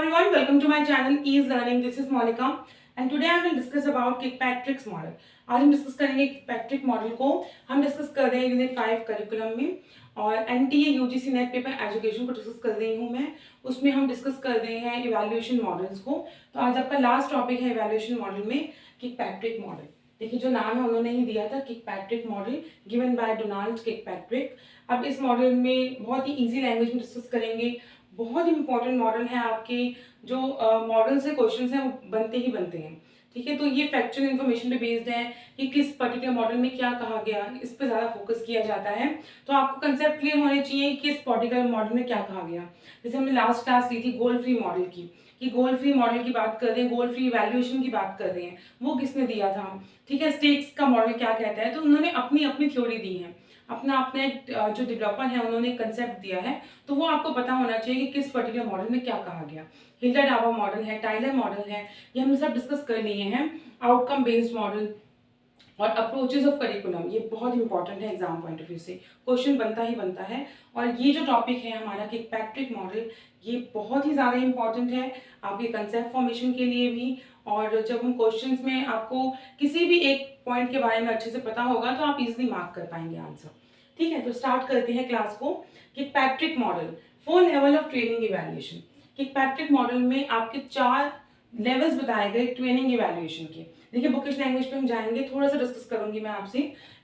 everyone, welcome to my channel Ease Learning. This is Monica and today I will discuss about Kirkpatrick's model. आज हम discuss करेंगे किकपैट्रिक model को। हम discuss कर रहे हैं यूनिट 5 करिकुलम में और NTA UGC net paper education को डिस्कस कर रही हूँ मैं। उसमें हम डिस्कस कर रहे हैं इवैल्यूएशन मॉडल्स को। तो आज आपका लास्ट टॉपिक है इवैल्यूएशन मॉडल में किकपैट्रिक मॉडल। देखिए जो नाम है उन्होंने ही दिया था, किकपैट्रिक मॉडल गिवन बाय डोनाल्ड किकपैट्रिक। अब इस मॉडल में बहुत ही इजी लैंग्वेज में डिस्कस करेंगे। बहुत इंपॉर्टेंट मॉडल है, आपके जो मॉडल से क्वेश्चंस हैं वो बनते ही बनते हैं। ठीक है, तो ये फैक्चुअल इन्फॉर्मेशन पे बेस्ड है कि किस पर्टिकुलर मॉडल में क्या कहा गया, इस पे ज़्यादा फोकस किया जाता है। तो आपको कंसेप्ट क्लियर होने चाहिए कि किस पर्टिकुलर मॉडल में क्या कहा गया। जैसे हमने लास्ट क्लास ली थी गोल फ्री मॉडल की, कि गोल फ्री मॉडल की बात कर रहे हैं, गोल फ्री इवैल्यूएशन की बात कर रहे हैं, वो किसने दिया था। ठीक है, स्टेक्स का मॉडल क्या कहता है, तो उन्होंने अपनी अपनी थ्योरी दी है, अपना अपना एक जो डेवलपर है उन्होंने कंसेप्ट दिया है। तो वो आपको पता होना चाहिए कि किस पर्टिकुलर मॉडल में क्या कहा गया। हिल्डा डाबा मॉडल है, टाइलर मॉडल है, ये हमने सब डिस्कस कर लिए हैं। आउटकम बेस्ड मॉडल और अप्रोचेस ऑफ करिकुलम, ये बहुत इंपॉर्टेंट है एग्जाम पॉइंट ऑफ व्यू से, क्वेश्चन बनता ही बनता है। और ये जो टॉपिक है हमारा किकपैट्रिक मॉडल, ये बहुत ही ज़्यादा इंपॉर्टेंट है आपके कंसेप्ट फॉर्मेशन के लिए भी। और जब हम क्वेश्चंस में आपको किसी भी एक पॉइंट के बारे में अच्छे से पता होगा तो आप इजीली मार्क कर पाएंगे आंसर। ठीक है, तो स्टार्ट करते हैं क्लास को। Kirkpatrick model 4 level of training evaluation. Kirkpatrick model में आपके 4 लेवल्स बताए गए ट्रेनिंग इवैल्यूएशन के। देखिए बुकिश लैंग्वेज पे हम जाएंगे, थोड़ा सा डिस्कस करूंगी मैं आपसे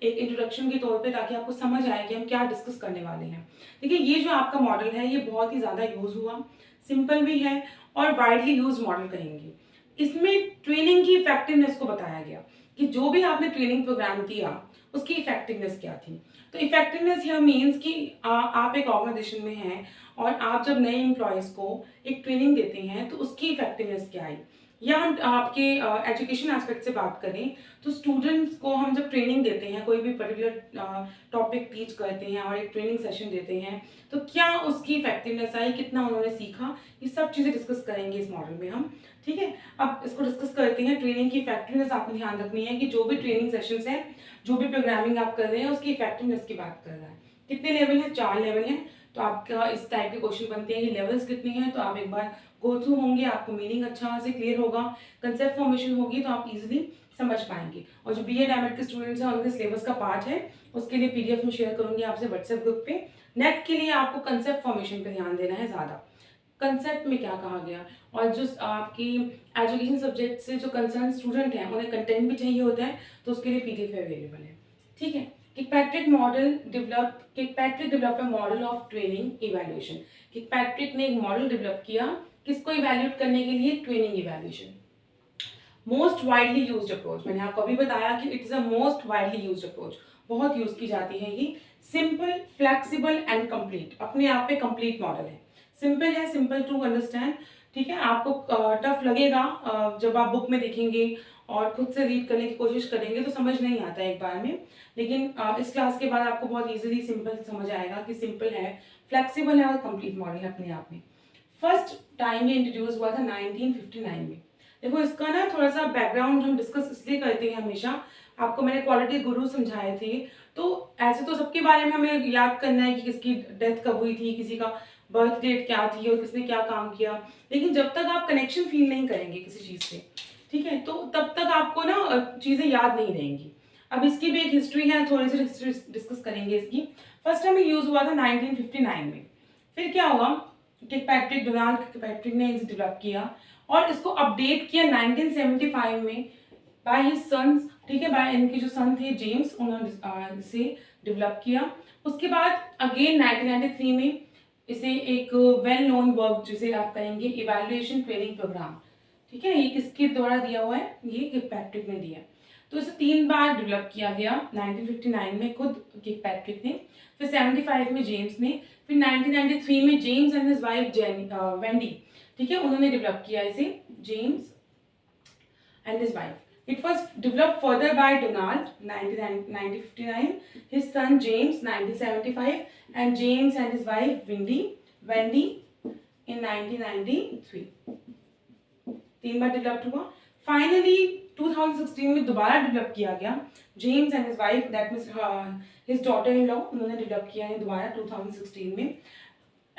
एक इंट्रोडक्शन के तौर पे, ताकि आपको समझ आए कि हम क्या डिस्कस करने वाले हैं। देखिए ये जो आपका मॉडल है ये बहुत ही ज़्यादा यूज हुआ, सिंपल भी है और वाइडली यूज मॉडल कहेंगे। इसमें ट्रेनिंग की इफेक्टिवनेस को बताया गया कि जो भी आपने ट्रेनिंग प्रोग्राम दिया उसकी इफेक्टिवनेस क्या थी। तो इफेक्टिवनेस यह मीन्स कि आप एक ऑर्गेनाइजेशन में हैं और आप जब नए एम्प्लॉयज़ को एक ट्रेनिंग देते हैं तो उसकी इफेक्टिवनेस क्या आई। या हम आपके एजुकेशन एस्पेक्ट से बात करें तो स्टूडेंट्स को हम जब ट्रेनिंग देते हैं, कोई भी पर्टिकुलर टॉपिक टीच करते हैं और एक ट्रेनिंग सेशन देते हैं, तो क्या उसकी इफेक्टिवनेस आई, कितना उन्होंने सीखा, ये सब चीज़ें डिस्कस करेंगे इस मॉडल में हम। ठीक है, अब इसको डिस्कस करते हैं। ट्रेनिंग की इफेक्टिवनेस आपको ध्यान रखनी है कि जो भी ट्रेनिंग सेशंस हैं, जो भी प्रोग्रामिंग आप कर रहे हैं उसकी इफेक्टिवनेस की बात कर रहा है। कितने लेवल हैं? 4 लेवल हैं। तो आपका इस टाइप के क्वेश्चन बनते हैं कि लेवल्स कितने हैं, तो आप एक बार गो थ्रू होंगे, आपको मीनिंग अच्छा से क्लियर होगा, कंसेप्ट फॉर्मेशन होगी तो आप इजीली समझ पाएंगे। और जो बीएड एमएड के स्टूडेंट्स हैं उनके सिलेबस का पार्ट है, उसके लिए पीडीएफ में शेयर करूंगी आपसे व्हाट्सएप ग्रुप पे। नेट के लिए आपको कंसेप्ट फॉर्मेशन पे ध्यान देना है ज़्यादा, कंसेप्ट में क्या कहा गया। और जो आपकी एजुकेशन सब्जेक्ट से जो कंसर्न स्टूडेंट हैं उन्हें कंटेंट भी चाहिए होता है, तो उसके लिए पीडीएफ अवेलेबल है। ठीक है, Kirkpatrick develop model of training evaluation. Kirkpatrick ने एक मॉडल डेवलप किया किसको इवैल्यूएट करने के लिए, training evaluation. Most widely used approach, मैंने आपको अभी बताया कि it is a most widely used approach, बहुत यूज की जाती है ये। सिंपल, फ्लेक्सिबल एंड कंप्लीट, अपने आप पे कंप्लीट मॉडल है। सिंपल है, सिंपल टू अंडरस्टैंड। ठीक है, आपको टफ लगेगा जब आप बुक में देखेंगे और खुद से रीड करने की कोशिश करेंगे तो समझ नहीं आता एक बार में, लेकिन इस क्लास के बाद आपको बहुत इजीली सिंपल समझ आएगा कि सिंपल है, फ्लेक्सिबल है और कंप्लीट मॉडल है अपने आप में। फर्स्ट टाइम ये इंट्रोड्यूस हुआ था 1959 में। देखो इसका ना थोड़ा सा बैकग्राउंड हम डिस्कस इसलिए करते हैं हमेशा, आपको मैंने क्वालिटी गुरु समझाए थे, तो ऐसे तो सबके बारे में हमें याद करना है कि किसकी डेथ कब हुई थी, किसी का बर्थ डेट क्या थी और किसने क्या काम किया, लेकिन जब तक आप कनेक्शन फील नहीं करेंगे किसी चीज़ से, ठीक है, तो तब तक आपको ना चीज़ें याद नहीं रहेंगी। अब इसकी भी एक हिस्ट्री है, थोड़ी सी हिस्ट्री डिस्कस करेंगे इसकी। फर्स्ट टाइम यूज हुआ था 1959 में। फिर क्या हुआ, डोनाल्ड किकपैट्रिक ने इसे डेवलप किया और इसको अपडेट किया 1975 में बाय हिज सन्स। ठीक है, बाय इनके जो सन थे जेम्स, उन्होंने इसे डेवलप किया। उसके बाद अगेन 1993 में इसे एक वेल नोन वर्क जिसे आप कहेंगे इवैल्यूएशन ट्रेनिंग प्रोग्राम, ठीक है, ये किसके द्वारा दिया हुआ है, ये किकपैट्रिक ने दिया। तो इसे 3 बार डेवलप किया गया, 1959 में खुद किकपैट्रिक ने, फिर 75 में जेम्स ने, फिर 1993 में James and his wife Wendy, ठीक है, उन्होंने डेवलप किया इसे, James and his wife. It was developed further by Donald 1959, his son James 1975, and James and his wife Wendy in 1993. 3 bar develop हुआ। फाइनली 2016 में दोबारा डेवलप किया गया, James and his wife, that means his daughter in law, उन्होंने develop किया है दोबारा 2016 में।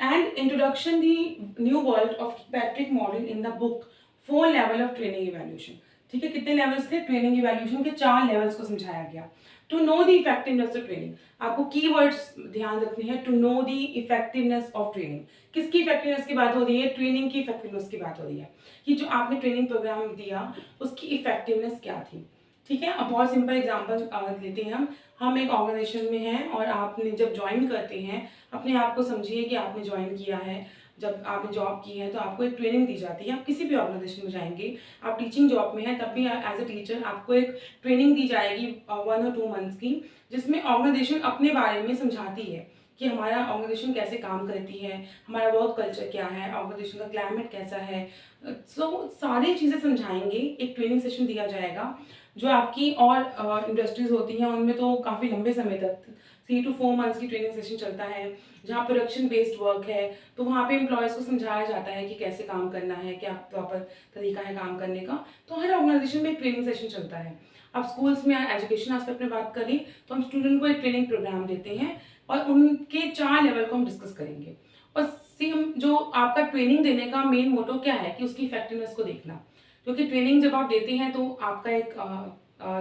and introduction the new world of Kirkpatrick model in the book 4 level of training evaluation. ठीक है, कितने लेवल्स थे? ट्रेनिंग इवैल्यूएशन के 4 लेवल्स को समझाया गया. To know the effectiveness of training, आपको कीवर्ड्स ध्यान रखने हैं. To know the effectiveness of training, किसकी इफेक्टिवनेस की बात हो रही है? ट्रेनिंग की इफेक्टिवनेस की बात हो रही है कि जो आपने ट्रेनिंग प्रोग्राम दिया उसकी इफेक्टिवनेस क्या थी. ठीक है, अब बहुत सिंपल एग्जांपल लेते हैं हम एक ऑर्गेनाइजेशन में हैं और आपने जब ज्वाइन करते हैं, अपने आप को समझिए कि आपने ज्वाइन किया है, जब आपने जॉब की है तो आपको एक ट्रेनिंग दी जाती है. आप किसी भी ऑर्गेनाइजेशन में जाएंगे, आप टीचिंग जॉब में हैं तब भी एज अ टीचर आपको एक ट्रेनिंग दी जाएगी 1 और 2 मंथ्स की, जिसमें ऑर्गेनाइजेशन अपने बारे में समझाती है कि हमारा ऑर्गेनाइजेशन कैसे काम करती है, हमारा वर्क कल्चर क्या है, ऑर्गेनाइजेशन का क्लाइमेट कैसा है. सो सारी चीज़ें समझाएंगे. एक ट्रेनिंग सेशन दिया जाएगा. जो आपकी और इंडस्ट्रीज होती हैं उनमें तो काफ़ी लंबे समय तक 3 to 4 मंथ्स की ट्रेनिंग सेशन चलता है. जहाँ प्रोडक्शन बेस्ड वर्क है तो वहाँ पे एम्प्लॉयज़ को समझाया जाता है कि कैसे काम करना है, क्या प्रॉपर तरीका है काम करने का. तो हर ऑर्गेनाइजेशन में एक ट्रेनिंग सेशन चलता है. अब स्कूल्स में एजुकेशन एस्पेक्ट में बात करें तो हम स्टूडेंट को एक ट्रेनिंग प्रोग्राम देते हैं और उनके 4 लेवल को हम डिस्कस करेंगे. और सेम जो आपका ट्रेनिंग देने का मेन मोटो क्या है कि उसकी इफेक्टिवनेस को देखना. क्योंकि ट्रेनिंग जब आप देते हैं तो आपका एक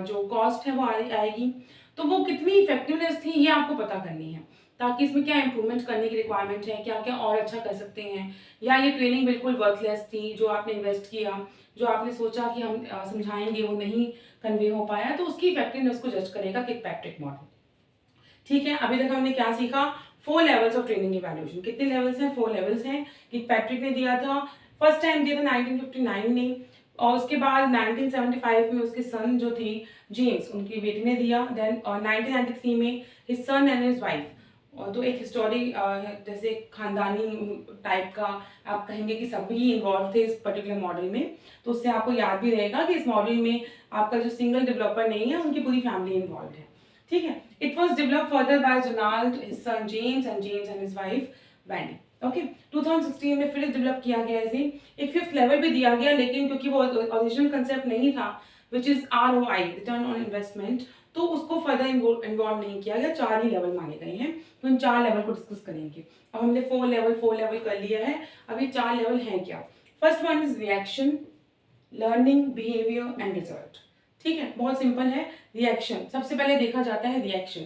जो कॉस्ट है वो आएगी. तो वो कितनी इफेक्टिवनेस थी ये आपको पता करनी है, ताकि इसमें क्या इंप्रूवमेंट करने की रिक्वायरमेंट है, क्या क्या और अच्छा कर सकते हैं, या ये ट्रेनिंग बिल्कुल वर्थलेस थी, जो आपने इन्वेस्ट किया, जो आपने सोचा कि हम समझाएंगे वो नहीं कन्वे हो पाया, तो उसकी इफेक्टिवनेस को जज करेगा किकपैट्रिक मॉडल. ठीक है, अभी तक हमने क्या सीखा? 4 लेवल्स ऑफ ट्रेनिंग इवैल्यूएशन. कितने लेवल्स हैं? 4 लेवल्स हैं. किकपैट्रिक ने दिया था, फर्स्ट टाइम दिया था 1959 में, और उसके बाद 1975 में उसके सन जो थी जेम्स, उनकी बेटी ने दिया. देन 1993 में his son and his wife. और तो एक हिस्टोरी जैसे खानदानी टाइप का आप कहेंगे कि सभी इन्वॉल्व थे इस पर्टिकुलर मॉडल में. तो उससे आपको याद भी रहेगा कि इस मॉडल में आपका जो सिंगल डेवलपर नहीं है, उनकी पूरी फैमिली इन्वॉल्व है. ठीक है, it was develop further by Donald, his son James and his wife Wendy. Okay, 2016 में फिर डेवलप किया गया इसे. एक 5th लेवल भी दिया गया, लेकिन क्योंकि वो ओरिजिनल कंसेप्ट नहीं था which is ROI, return on investment, तो उसको फर्दर इन्वॉल्व नहीं किया गया. 4 ही लेवल माने गए हैं. तो इन 4 लेवल को डिस्कस करेंगे. अब हमने 4 लेवल कर लिया है. अभी 4 लेवल हैं क्या? First one is reaction, learning, behaviour and result. ठीक है, बहुत सिंपल है. रिएक्शन सबसे पहले देखा जाता है. रिएक्शन,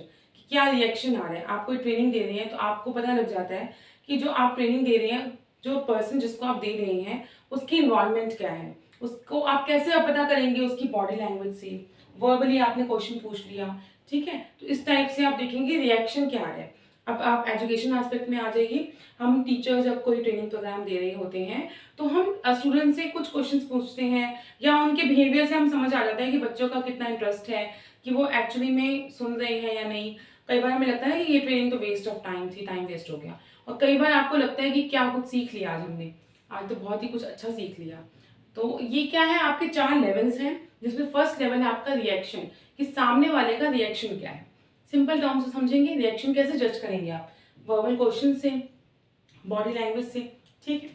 क्या रिएक्शन आ रहा है. आप कोई ट्रेनिंग दे रहे हैं तो आपको पता लग जाता है कि जो आप ट्रेनिंग दे रहे हैं, जो पर्सन जिसको आप दे रहे हैं उसकी इन्वॉल्वमेंट क्या है, उसको आप कैसे पता करेंगे? उसकी बॉडी लैंग्वेज से, वर्बली आपने क्वेश्चन पूछ लिया. ठीक है, तो इस टाइप से आप देखेंगे रिएक्शन क्या आ रहा है. अब आप एजुकेशन एस्पेक्ट में आ जाइए. हम टीचर जब कोई ट्रेनिंग प्रोग्राम दे रहे होते हैं तो हम स्टूडेंट से कुछ क्वेश्चंस पूछते हैं, या उनके बिहेवियर से हम समझ आ जाता है कि बच्चों का कितना इंटरेस्ट है, कि वो एक्चुअली में सुन रहे हैं या नहीं. कई बार हमें लगता है कि ये ट्रेनिंग तो वेस्ट ऑफ टाइम थी, टाइम वेस्ट हो गया. और कई बार आपको लगता है कि क्या कुछ सीख लिया आज हमने, आज तो बहुत ही कुछ अच्छा सीख लिया. तो ये क्या है? आपके 4 लेवल्स हैं, जिसमें फर्स्ट लेवल है आपका रिएक्शन, कि सामने वाले का रिएक्शन क्या है. सिंपल टर्म से समझेंगे. रिएक्शन कैसे जज करेंगे आप? वर्बल क्वेश्चन से, बॉडी लैंग्वेज से. ठीक है,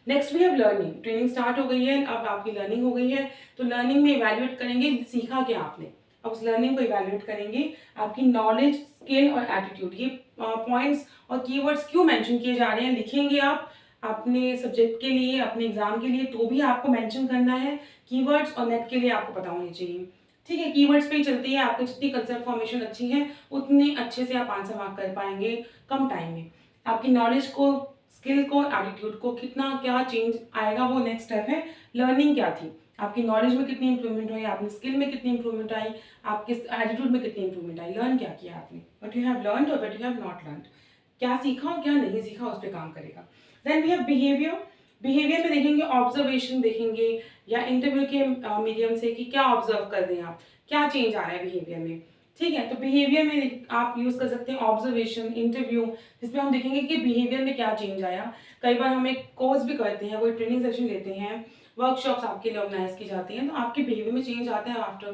next we have learning. Training start हो गई है, अब आपकी लर्निंग हो गई है. तो लर्निंग में इवैल्यूएट करेंगे सीखा क्या आपने. अब उस लर्निंग को इवैल्यूएट करेंगे. आपकी नॉलेज, स्किल और एटीट्यूड, ये पॉइंट्स और कीवर्ड्स क्यों मेंशन किए जा रहे हैं लिखेंगे आप अपने सब्जेक्ट के लिए, अपने एग्जाम के लिए, तो भी आपको मेंशन करना है. कीवर्ड्स और नेट के लिए आपको पता होनी चाहिए. ठीक है, कीवर्ड्स पे ही चलती है. आपकी जितनी कंसेप्ट फॉर्मेशन अच्छी है उतने अच्छे से आप आंसर मार्क कर पाएंगे कम टाइम में. आपकी नॉलेज को, स्किल को, एटीट्यूड को कितना क्या चेंज आएगा, वो नेक्स्ट स्टेप है. लर्निंग क्या थी, आपकी नॉलेज में कितनी इंप्रूवमेंट हुई, आपने स्किल में कितनी इंप्रूवमेंट आई, आपके एटीट्यूड में कितनी इंप्रूवमेंट आई. लर्न क्या किया आपने, व्हाट यू हैव लर्नड और what you have not learned, क्या सीखा और क्या नहीं सीखा, उस पर काम करेगा. Then we have behaviour. Behaviour में देखेंगे ऑब्जर्वेशन देखेंगे, या इंटरव्यू के मीडियम से कि क्या ऑब्जर्व कर रहे हैं आप, क्या चेंज आ रहा है बिहेवियर में. ठीक है, तो बिहेवियर में आप यूज कर सकते हैं ऑब्जर्वेशन, इंटरव्यू, जिसमें हम देखेंगे कि बिहेवियर में क्या चेंज आया. कई बार हम एक कोर्स भी करते हैं, कोई ट्रेनिंग सेशन लेते हैं, वर्कशॉप्स आपके लिए ऑर्गेनाइज की जाती हैं, तो आपके बिहेवियर में चेंज आता है आफ्टर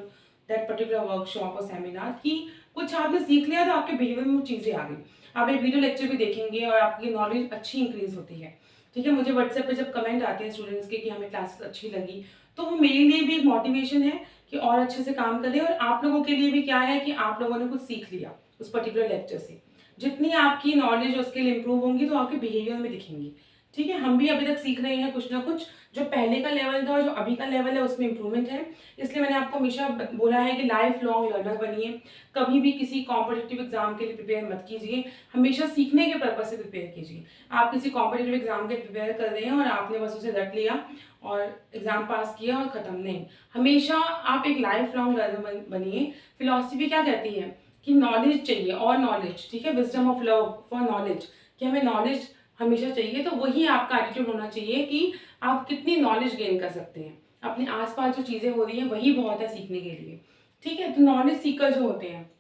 दैट पर्टिकुलर वर्कशॉप और सेमिनार, कि कुछ आपने सीख लिया तो आपके बिहेवियर में वो चीज़ें आ गई. आप एक वीडियो लेक्चर भी देखेंगे और आपकी नॉलेज अच्छी इंक्रीज होती है. ठीक है, मुझे व्हाट्सएप पे जब कमेंट आते हैं स्टूडेंट्स के कि हमें क्लासेस अच्छी लगी, तो वो मेरे लिए भी एक मोटिवेशन है कि और अच्छे से काम करें. और आप लोगों के लिए भी क्या है कि आप लोगों ने कुछ सीख लिया उस पर्टिकुलर लेक्चर से. जितनी आपकी नॉलेज और स्किल इंप्रूव होंगी तो आपके बिहेवियर में दिखेंगी। ठीक है, हम भी अभी तक सीख रहे हैं कुछ ना कुछ, जो पहले का लेवल था और जो अभी का लेवल है उसमें इंप्रूवमेंट है। इसलिए मैंने आपको हमेशा बोला है कि लाइफ लॉन्ग लर्नर बनिए, कभी भी किसी कॉम्पिटिटिव एग्जाम के लिए प्रिपेयर मत कीजिए, हमेशा सीखने के पर्पज से प्रिपेयर कीजिए। आप किसी कॉम्पिटिटिव एग्जाम के प्रिपेयर कर रहे हैं और आपने बस उसे रट लिया और एग्जाम पास किया और खत्म, नहीं। हमेशा आप एक लाइफ लॉन्ग लर्नर बनिए। फिलॉसफी क्या कहती है कि नॉलेज चाहिए और नॉलेज, ठीक है, wisdom of love for knowledge, कि हमें नॉलेज हमेशा चाहिए। तो वही आपका एटीट्यूड होना चाहिए कि आप कितनी नॉलेज गेन कर सकते हैं। अपने आसपास जो चीज़ें हो रही हैं वही बहुत है सीखने के लिए। ठीक है, तो नॉलेज सीकर जो होते हैं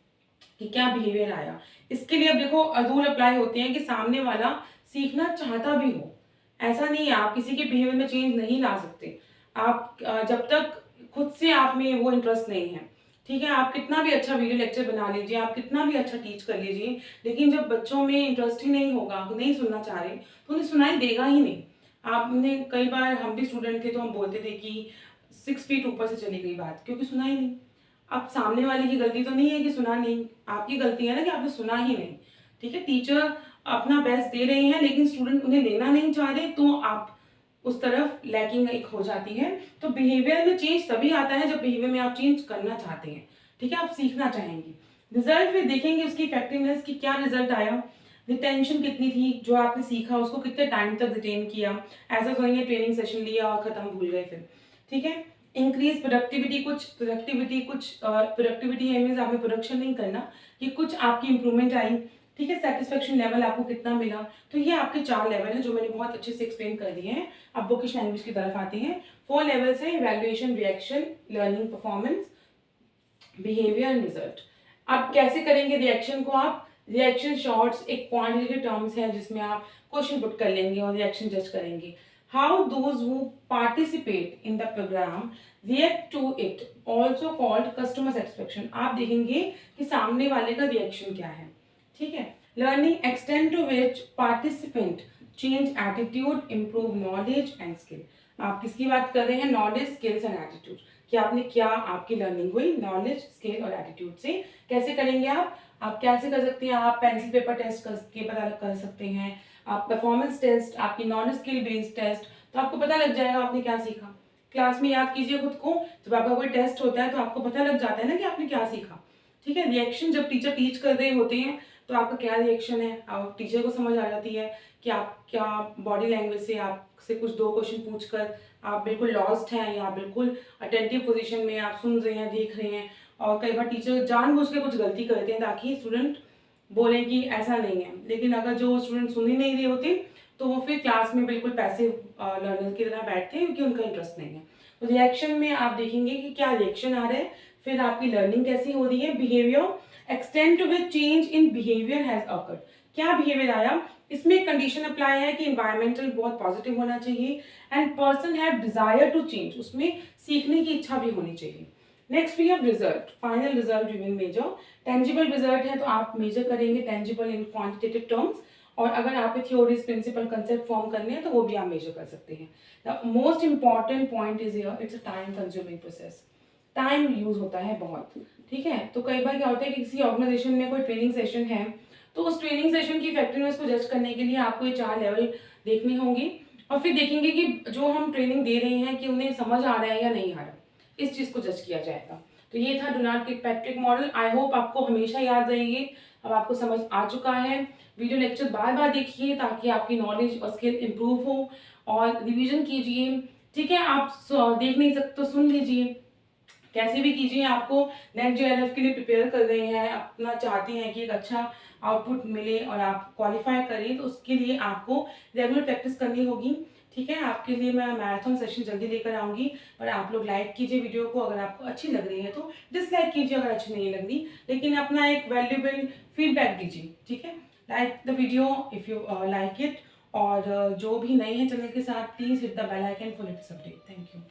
कि क्या बिहेवियर आया, इसके लिए अब देखो रूल अप्लाई होते हैं कि सामने वाला सीखना चाहता भी हो। ऐसा नहीं है, आप किसी के बिहेवियर में चेंज नहीं ला सकते आप जब तक खुद से आप में वो इंटरेस्ट नहीं है। ठीक है, आप कितना भी अच्छा वीडियो लेक्चर बना लीजिए, आप कितना भी अच्छा टीच कर लीजिए, लेकिन जब बच्चों में इंटरेस्ट ही नहीं होगा, नहीं सुनना चाह रहे, तो उन्हें सुनाई देगा ही नहीं। आपने कई बार, हम भी स्टूडेंट थे तो हम बोलते थे कि 6 फीट ऊपर से चली गई बात, क्योंकि सुना ही नहीं। अब सामने वाले की गलती तो नहीं है कि सुना नहीं, आपकी गलती है ना कि आपने सुना ही नहीं। ठीक है, टीचर अपना बेस्ट दे रहे हैं लेकिन स्टूडेंट उन्हें लेना नहीं चाह रहे, तो आप उस तरफ लैकिंग एक हो जाती है। तो बिहेवियर में चेंज तभी आता है जब बिहेवियर में आप चेंज करना चाहते हैं। ठीक है, आप सीखना चाहेंगे। रिजल्ट फिर देखेंगे उसकी इफेक्टिवनेस की, क्या रिजल्ट आया, रिटेंशन कितनी थी, जो आपने सीखा उसको कितने टाइम तक रिटेन किया। ऐसा तो नहीं है ट्रेनिंग सेशन लिया और खत्म, भूल गए फिर। ठीक है, इंक्रीज प्रोडक्टिविटी, कुछ प्रोडक्टिविटी है मीन्स आपने प्रोडक्शन नहीं करना, कि कुछ आपकी इंप्रूवमेंट आई। ठीक है, सेटिस्फेक्शन लेवल आपको कितना मिला। तो ये आपके 4 लेवल हैं जो मैंने बहुत अच्छे से एक्सप्लेन कर दिए हैं। अब बुकिश लैंग्वेज की तरफ आते हैं। 4 लेवल्स हैं, evaluation, reaction, learning, performance, behaviour and result. अब कैसे करेंगे रिएक्शन को आप? रिएक्शन शॉर्ट्स एक क्वांटिटेटिव टर्म्स है जिसमें आप क्वेश्चन पुट कर लेंगे और रिएक्शन जज करेंगे। How those who participate in the programme react to it, also called customer satisfaction. आप देखेंगे कि सामने वाले का रिएक्शन क्या है। ठीक है, learning extend to which participant change attitude, improve knowledge and skill. आप किसकी बात कर रहे हैं? नॉलेज, स्किल्स एंड एटीट्यूड, कि आपने क्या, आपकी लर्निंग हुई नॉलेज, स्किल और एटीट्यूड से। कैसे करेंगे आप कैसे कर सकते हैं? आप पेंसिल पेपर टेस्ट करके पता कर सकते हैं, आप परफॉर्मेंस टेस्ट, आपकी नॉलेज स्किल बेस्ड टेस्ट, तो आपको पता लग जाएगा आपने क्या सीखा। क्लास में याद कीजिए खुद को, जब आपका कोई टेस्ट होता है तो आपको पता लग जाता है ना कि आपने क्या सीखा। ठीक है, रिएक्शन जब टीचर टीच कर रहे होते हैं तो आपका क्या रिएक्शन है, और टीचर को समझ आ जाती है कि आप क्या बॉडी लैंग्वेज से आपसे कुछ 2 क्वेश्चन पूछकर आप बिल्कुल लॉस्ट हैं या बिल्कुल अटेंटिव पोजीशन में आप सुन रहे हैं, देख रहे हैं। और कई बार टीचर जानबूझ के कुछ गलती करते हैं ताकि स्टूडेंट बोले कि ऐसा नहीं है, लेकिन अगर जो स्टूडेंट सुन ही नहीं रहे होते तो वो फिर क्लास में बिल्कुल पैसिव लर्नर की तरह बैठते हैं क्योंकि उनका इंटरेस्ट नहीं है। तो रिएक्शन में आप देखेंगे कि क्या रिएक्शन आ रहा है, फिर आपकी लर्निंग कैसी हो रही है। Behaviour extend to which change in behaviour has occurred, क्या बिहेवियर आया। इसमें एक कंडीशन अप्लाई है कि इन्वायरमेंटल बहुत पॉजिटिव होना चाहिए and person have desire to change, उसमें सीखने की इच्छा भी होनी चाहिए। Next we have result, final result you will measure. Tangible result है तो आप मेजर करेंगे टेंजिबल इन क्वांटिटेटिव टर्म्स, और अगर आप थ्योरीज, प्रिंसिपल, कंसेप्ट फॉर्म करने हैं तो वो भी आप मेजर कर सकते हैं। The most important point is here, it's a time consuming process, time use होता है बहुत। ठीक है, तो कई बार क्या होता है कि किसी ऑर्गेनाइजेशन में कोई ट्रेनिंग सेशन है तो उस ट्रेनिंग सेशन की इफेक्टिवनेस को जज करने के लिए आपको ये 4 लेवल देखने होंगे, और फिर देखेंगे कि जो हम ट्रेनिंग दे रहे हैं कि उन्हें समझ आ रहा है या नहीं आ रहा, इस चीज़ को जज किया जाएगा। तो ये था Donald Kirkpatrick model. I hope आपको हमेशा याद रहेगी, अब आपको समझ आ चुका है। वीडियो लेक्चर बार बार देखिए ताकि आपकी नॉलेज और स्किल इंप्रूव हो, और रिवीजन कीजिए। ठीक है, आप देख नहीं सकते तो सुन लीजिए, कैसे भी कीजिए। आपको नेट जेआरएफ के लिए प्रिपेयर कर रहे हैं, अपना चाहते हैं कि एक अच्छा आउटपुट मिले और आप क्वालिफाई करें, तो उसके लिए आपको रेगुलर प्रैक्टिस करनी होगी। ठीक है, आपके लिए मैं मैराथन सेशन जल्दी लेकर आऊँगी, और आप लोग लाइक कीजिए वीडियो को, अगर आपको अच्छी लग रही है तो डिसलाइक कीजिए अगर अच्छी नहीं लग रही, लेकिन अपना एक वैल्यूएबल फीडबैक दीजिए। ठीक है, like the video if you like it, और जो भी नए हैं चैनल के साथ please hit the bell icon for latest update. Thank you.